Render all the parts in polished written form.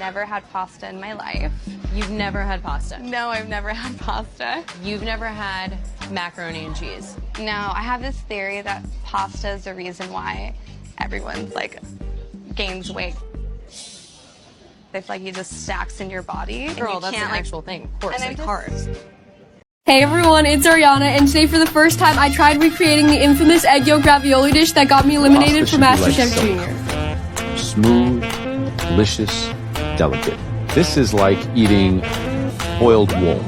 never had pasta in my life. You've never had pasta? No, I've never had pasta. You've never had macaroni and cheese? No, I have this theory that pasta is the reason why everyone's like gains weight. I feel like it just stacks in your body. Girl, that's an actual thing. Of course, like carbs. Hey everyone, it's Ariana, and today for the first time I tried recreating the infamous egg yolk ravioli dish that got me eliminated from MasterChef Junior. Smooth, delicious, delicate. This is like eating boiled wool.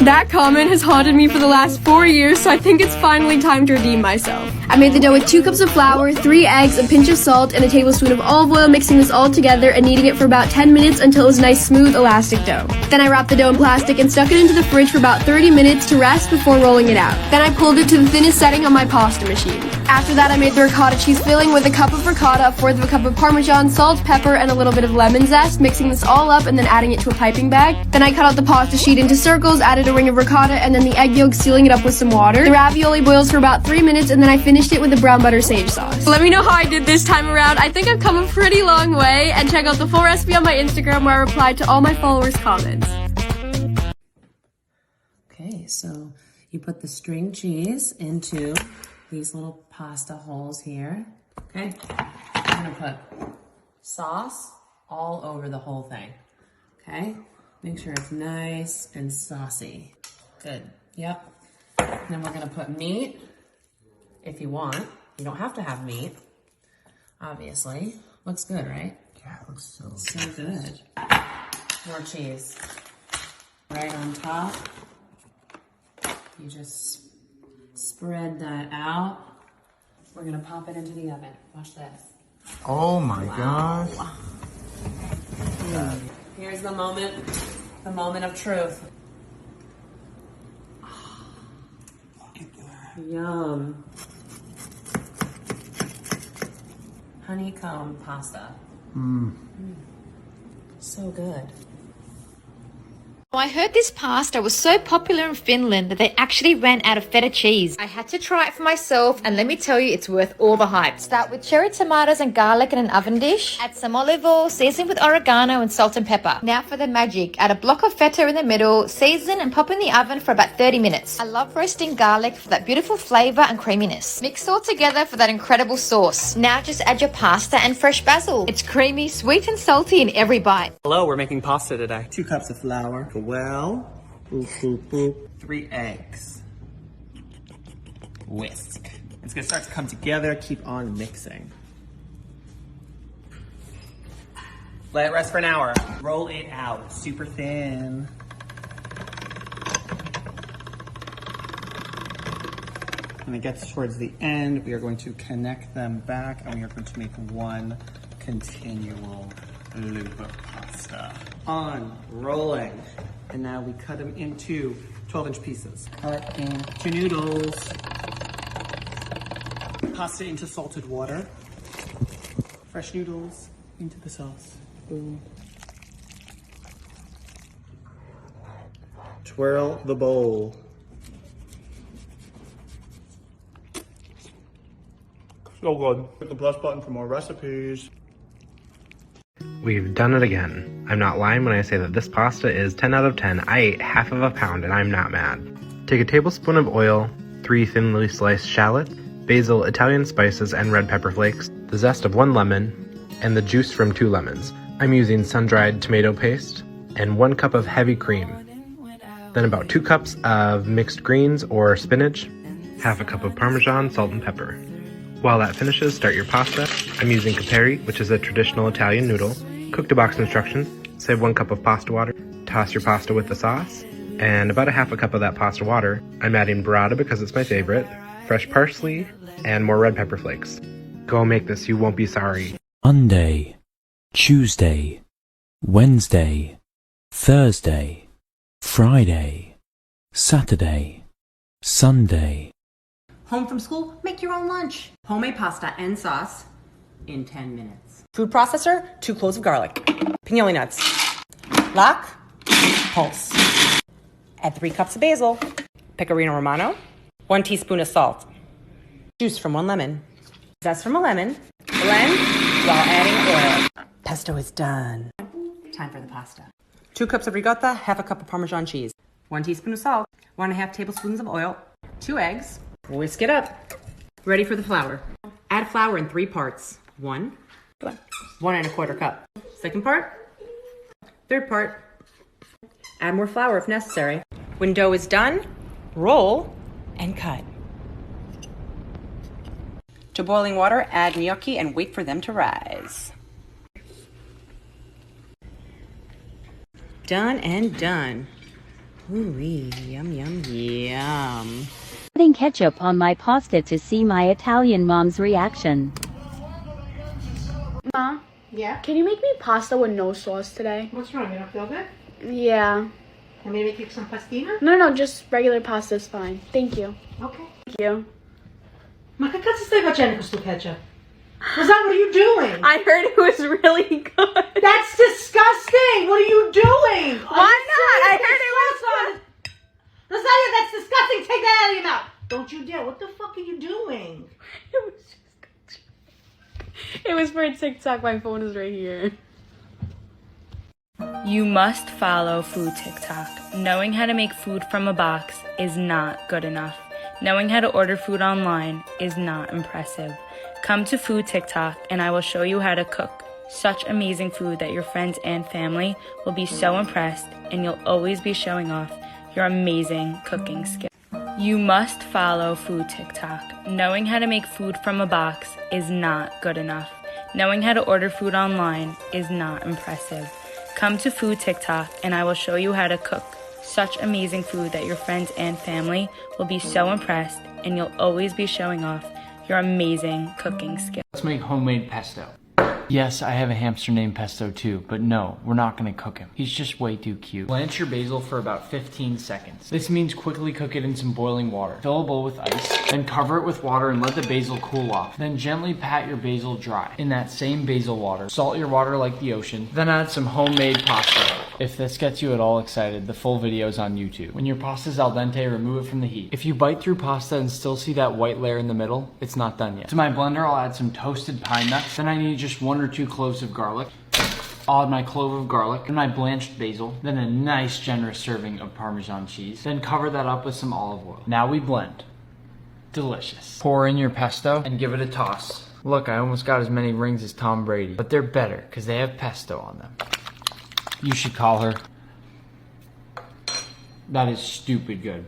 That comment has haunted me for the last 4 years, so I think it's finally time to redeem myself. I made the dough with 2 cups of flour, 3 eggs, a pinch of salt, and a tablespoon of olive oil, mixing this all together and kneading it for about 10 minutes until it was a nice, smooth, elastic dough. Then I wrapped the dough in plastic and stuck it into the fridge for about 30 minutes to rest before rolling it out. Then I pulled it to the thinnest setting on my pasta machine. After that, I made the ricotta cheese filling with a cup of ricotta, a fourth of a cup of Parmesan, salt, pepper, and a little bit of lemon zest, mixing this all up and then adding it to a piping bag. Then I cut out the pasta sheet into circles, added a ring of ricotta, and then the egg yolk, sealing it up with some water. The ravioli boils for about 3 minutes, and then I finished it with a brown butter sage sauce. Let me know how I did this time around. I think I've come a pretty long way, and check out the full recipe on my Instagram where I replied to all my followers' comments. Okay, so you put the string cheese into these little pasta holes here. Okay, I'm gonna put sauce all over the whole thing. Okay, make sure it's nice and saucy. Good, yep. Then we're gonna put meat, if you want. You don't have to have meat, obviously. Looks good, right? Yeah, it looks So good. More cheese. Right on top. You just spread that out. We're gonna pop it into the oven. Watch this. Oh my gosh. Here's the moment of truth. Look at that. Yum. Honeycomb pasta. So good. I heard this pasta was so popular in Finland that they actually ran out of feta cheese. I had to try it for myself, and let me tell you, it's worth all the hype. Start with cherry tomatoes and garlic in an oven dish. Add some olive oil, season with oregano and salt and pepper. Now for the magic. Add a block of feta in the middle, season and pop in the oven for about 30 minutes. I love roasting garlic for that beautiful flavor and creaminess. Mix all together for that incredible sauce. Now just add your pasta and fresh basil. It's creamy, sweet and salty in every bite. Hello, we're making pasta today. 2 cups of flour. Well, boop, boop, boop. 3 eggs. Whisk. It's gonna start to come together. Keep on mixing. Let it rest for an hour. Roll it out, super thin. When it gets towards the end, we are going to connect them back and we are going to make one continual loop of pasta. On, rolling. And now we cut them into 12-inch pieces. Cut into noodles. Pasta into salted water. Fresh noodles into the sauce. Boom. Twirl the bowl. So good. Hit the plus button for more recipes. We've done it again. I'm not lying when I say that this pasta is 10 out of 10. I ate half of a pound and I'm not mad. Take a tablespoon of oil, 3 thinly sliced shallot, basil, Italian spices, and red pepper flakes, the zest of 1 lemon, and the juice from 2 lemons. I'm using sun-dried tomato paste, and 1 cup of heavy cream. Then about 2 cups of mixed greens or spinach, half a cup of Parmesan, salt, and pepper. While that finishes, start your pasta. I'm using caperi, which is a traditional Italian noodle. Cook to box instructions. Save 1 cup of pasta water. Toss your pasta with the sauce. And about a half a cup of that pasta water, I'm adding burrata because it's my favorite, fresh parsley, and more red pepper flakes. Go make this, you won't be sorry. Monday, Tuesday, Wednesday, Thursday, Friday, Saturday, Sunday. Home from school, make your own lunch. Homemade pasta and sauce in 10 minutes. Food processor, 2 cloves of garlic. Pignoli nuts. Lock, pulse. Add 3 cups of basil. Pecorino Romano. 1 teaspoon of salt. Juice from 1 lemon. Zest from a lemon. Blend while adding oil. Pesto is done. Time for the pasta. 2 cups of ricotta, half a cup of Parmesan cheese, 1 teaspoon of salt, 1.5 tablespoons of oil, 2 eggs. Whisk it up. Ready for the flour. Add flour in 3 parts. 1 1¼ cup. Second part, third part. Add more flour if necessary. When dough is done, roll and cut. To boiling water, add gnocchi and wait for them to rise. Done and done. Ooh-wee, yum, yum, yum. Putting ketchup on my pasta to see my Italian mom's reaction. Ma, Yeah? can you make me pasta with no sauce today? What's wrong? You don't feel good? Yeah. Want me to make you some pastina? No, just regular pasta is fine. Thank you. Okay. Thank you. Ma che cazzo stai facendo con sto ketchup? What are you doing? I heard it was really good. That's disgusting! What are you doing? Why not? I heard it was fun. Rosalia, that's disgusting! Take that out of your mouth! Don't you dare. What the fuck are you doing? It was for TikTok. My phone is right here. You must follow food TikTok. Knowing how to make food from a box is not good enough. Knowing how to order food online is not impressive. Come to food TikTok and I will show you how to cook such amazing food that your friends and family will be so impressed and you'll always be showing off your amazing cooking skills. You must follow food TikTok. Knowing how to make food from a box is not good enough. Knowing how to order food online is not impressive. Come to food TikTok and I will show you how to cook such amazing food that your friends and family will be so impressed and you'll always be showing off your amazing cooking skills. Let's make homemade pesto. Yes, I have a hamster named Pesto too, but no, we're not gonna cook him. He's just way too cute. Blanch your basil for about 15 seconds. This means quickly cook it in some boiling water. Fill a bowl with ice, then cover it with water and let the basil cool off. Then gently pat your basil dry. In that same basil water, salt your water like the ocean, then add some homemade pasta. If this gets you at all excited, the full video is on YouTube. When your pasta's al dente, remove it from the heat. If you bite through pasta and still see that white layer in the middle, it's not done yet. To my blender, I'll add some toasted pine nuts. Then I need just 1 or 2 cloves of garlic. I'll add my clove of garlic and my blanched basil. Then a nice generous serving of Parmesan cheese. Then cover that up with some olive oil. Now we blend. Delicious. Pour in your pesto and give it a toss. Look, I almost got as many rings as Tom Brady, but they're better because they have pesto on them. You should call her. That is stupid good.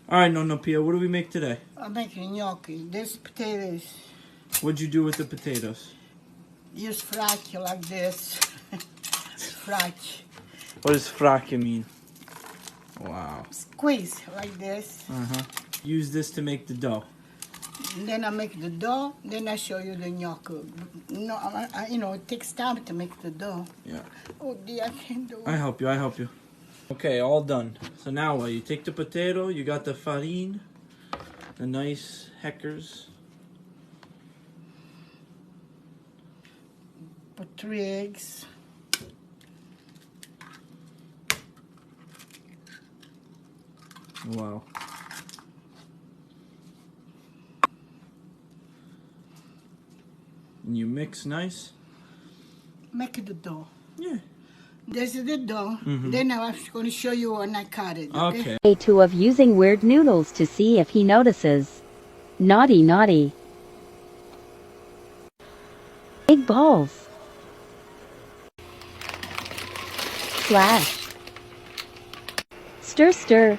Alright, Nonna Pia, what do we make today? I'm making gnocchi. This potatoes. What'd you do with the potatoes? Use fracchio like this. Fracchio. What does fracchio mean? Wow. Squeeze like this. Use this to make the dough. Then I make the dough. Then I show you the gnocchi. No, it takes time to make the dough. Yeah. Oh dear, I can't do it. I help you. Okay, all done. So now what? You take the potato, you got the farine, the nice heckers. Put 3 eggs. Wow. And you mix nice. Make the dough. Yeah. This is the dough. Then I'm going to show you when I cut it. Okay. Day 2 of using weird noodles to see if he notices. Naughty, naughty. Big balls. Splash. Stir, stir.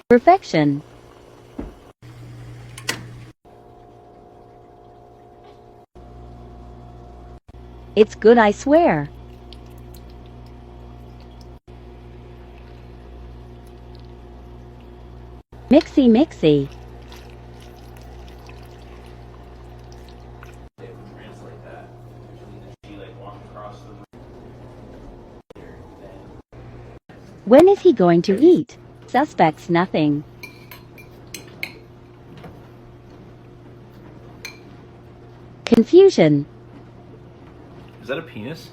Perfection. It's good, I swear. Mixy, mixy. When is he going to eat? Suspects nothing. Confusion. Is that a penis?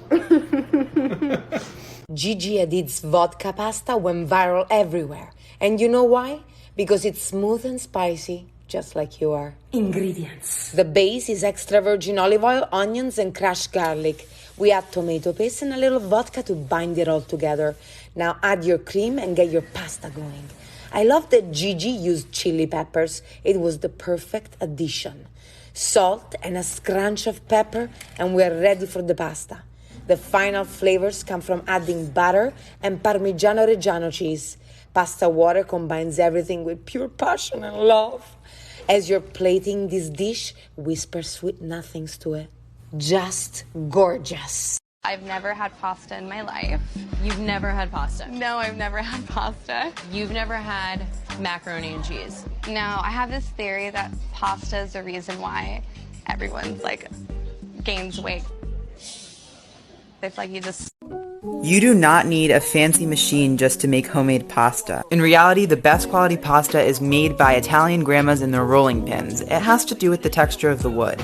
Gigi Hadid's vodka pasta went viral everywhere. And you know why? Because it's smooth and spicy just like you are. Ingredients. The base is extra virgin olive oil, onions, and crushed garlic. We add tomato paste and a little vodka to bind it all together. Now add your cream and get your pasta going. I love that Gigi used chili peppers. It was the perfect addition. Salt and a scrunch of pepper, and we're ready for the pasta. The final flavors come from adding butter and Parmigiano Reggiano cheese. Pasta water combines everything with pure passion and love. As you're plating this dish, whisper sweet nothings to it. Just gorgeous. I've never had pasta in my life. You've never had pasta? No, I've never had pasta. You've never had macaroni and cheese? No, I have this theory that pasta is the reason why everyone's like gains weight. It's like you just... You do not need a fancy machine just to make homemade pasta. In reality, the best quality pasta is made by Italian grandmas in their rolling pins. It has to do with the texture of the wood.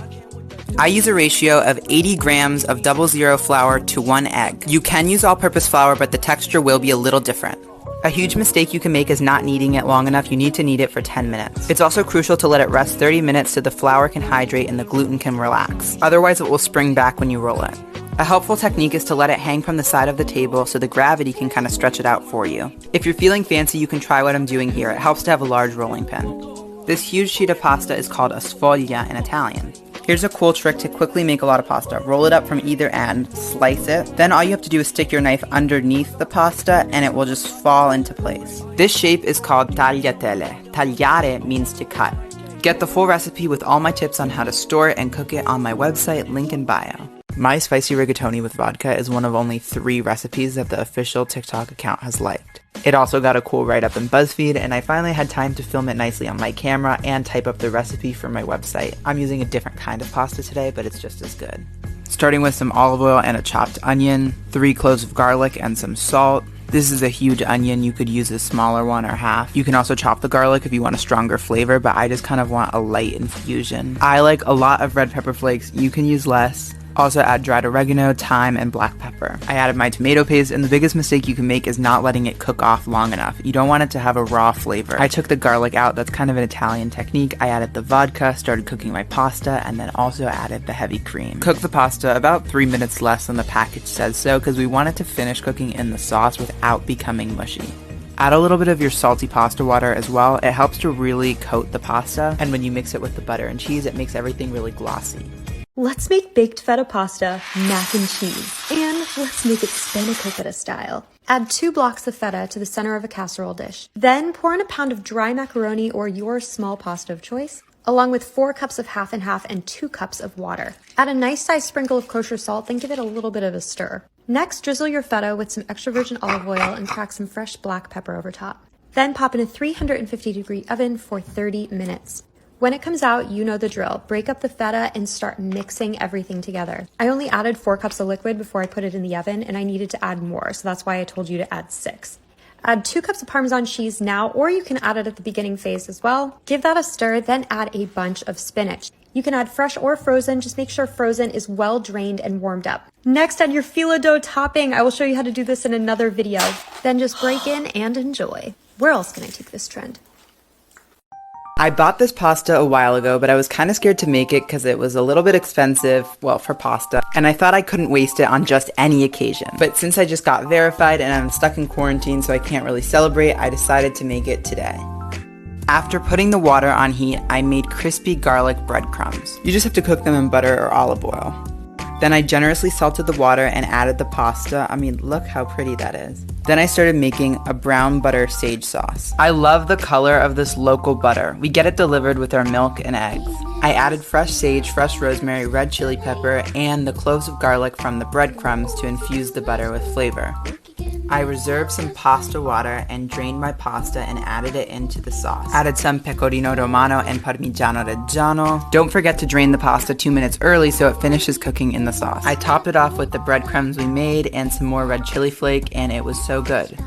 I use a ratio of 80 grams of 00 flour to 1 egg. You can use all-purpose flour, but the texture will be a little different. A huge mistake you can make is not kneading it long enough. You need to knead it for 10 minutes. It's also crucial to let it rest 30 minutes so the flour can hydrate and the gluten can relax. Otherwise, it will spring back when you roll it. A helpful technique is to let it hang from the side of the table so the gravity can kind of stretch it out for you. If you're feeling fancy, you can try what I'm doing here. It helps to have a large rolling pin. This huge sheet of pasta is called a sfoglia in Italian. Here's a cool trick to quickly make a lot of pasta. Roll it up from either end, slice it, then all you have to do is stick your knife underneath the pasta and it will just fall into place. This shape is called tagliatelle. Tagliare means to cut. Get the full recipe with all my tips on how to store it and cook it on my website, link in bio. My spicy rigatoni with vodka is one of only 3 recipes that the official TikTok account has liked. It also got a cool write-up in BuzzFeed, and I finally had time to film it nicely on my camera and type up the recipe for my website. I'm using a different kind of pasta today, but it's just as good. Starting with some olive oil and a chopped onion, 3 cloves of garlic and some salt. This is a huge onion. You could use a smaller one or half. You can also chop the garlic if you want a stronger flavor, but I just kind of want a light infusion. I like a lot of red pepper flakes. You can use less. Also add dried oregano, thyme, and black pepper. I added my tomato paste, and the biggest mistake you can make is not letting it cook off long enough. You don't want it to have a raw flavor. I took the garlic out. That's kind of an Italian technique. I added the vodka, started cooking my pasta, and then also added the heavy cream. Cook the pasta about 3 minutes less than the package says so, because we want it to finish cooking in the sauce without becoming mushy. Add a little bit of your salty pasta water as well. It helps to really coat the pasta, and when you mix it with the butter and cheese, it makes everything really glossy. Let's make baked feta pasta, mac and cheese, and let's make it spanakopita style. Add 2 blocks of feta to the center of a casserole dish. Then pour in a pound of dry macaroni or your small pasta of choice, along with 4 cups of half and half and 2 cups of water. Add a nice sized sprinkle of kosher salt, then give it a little bit of a stir. Next, drizzle your feta with some extra virgin olive oil and crack some fresh black pepper over top. Then pop in a 350-degree oven for 30 minutes. When it comes out, you know the drill. Break up the feta and start mixing everything together. I only added 4 cups of liquid before I put it in the oven, and I needed to add more, so that's why I told you to add 6. Add 2 cups of Parmesan cheese now, or you can add it at the beginning phase as well. Give that a stir, then add a bunch of spinach. You can add fresh or frozen, just make sure frozen is well drained and warmed up. Next, add your filo dough topping. I will show you how to do this in another video. Then just break in and enjoy. Where else can I take this trend? I bought this pasta a while ago, but I was kind of scared to make it because it was a little bit expensive, well, for pasta, and I thought I couldn't waste it on just any occasion. But since I just got verified and I'm stuck in quarantine so I can't really celebrate, I decided to make it today. After putting the water on heat, I made crispy garlic breadcrumbs. You just have to cook them in butter or olive oil. Then I generously salted the water and added the pasta. I mean, look how pretty that is. Then I started making a brown butter sage sauce. I love the color of this local butter. We get it delivered with our milk and eggs. I added fresh sage, fresh rosemary, red chili pepper, and the cloves of garlic from the breadcrumbs to infuse the butter with flavor. I reserved some pasta water and drained my pasta and added it into the sauce. Added some pecorino romano and parmigiano reggiano. Don't forget to drain the pasta 2 minutes early so it finishes cooking in the sauce. I topped it off with the breadcrumbs we made and some more red chili flake, and it was so good.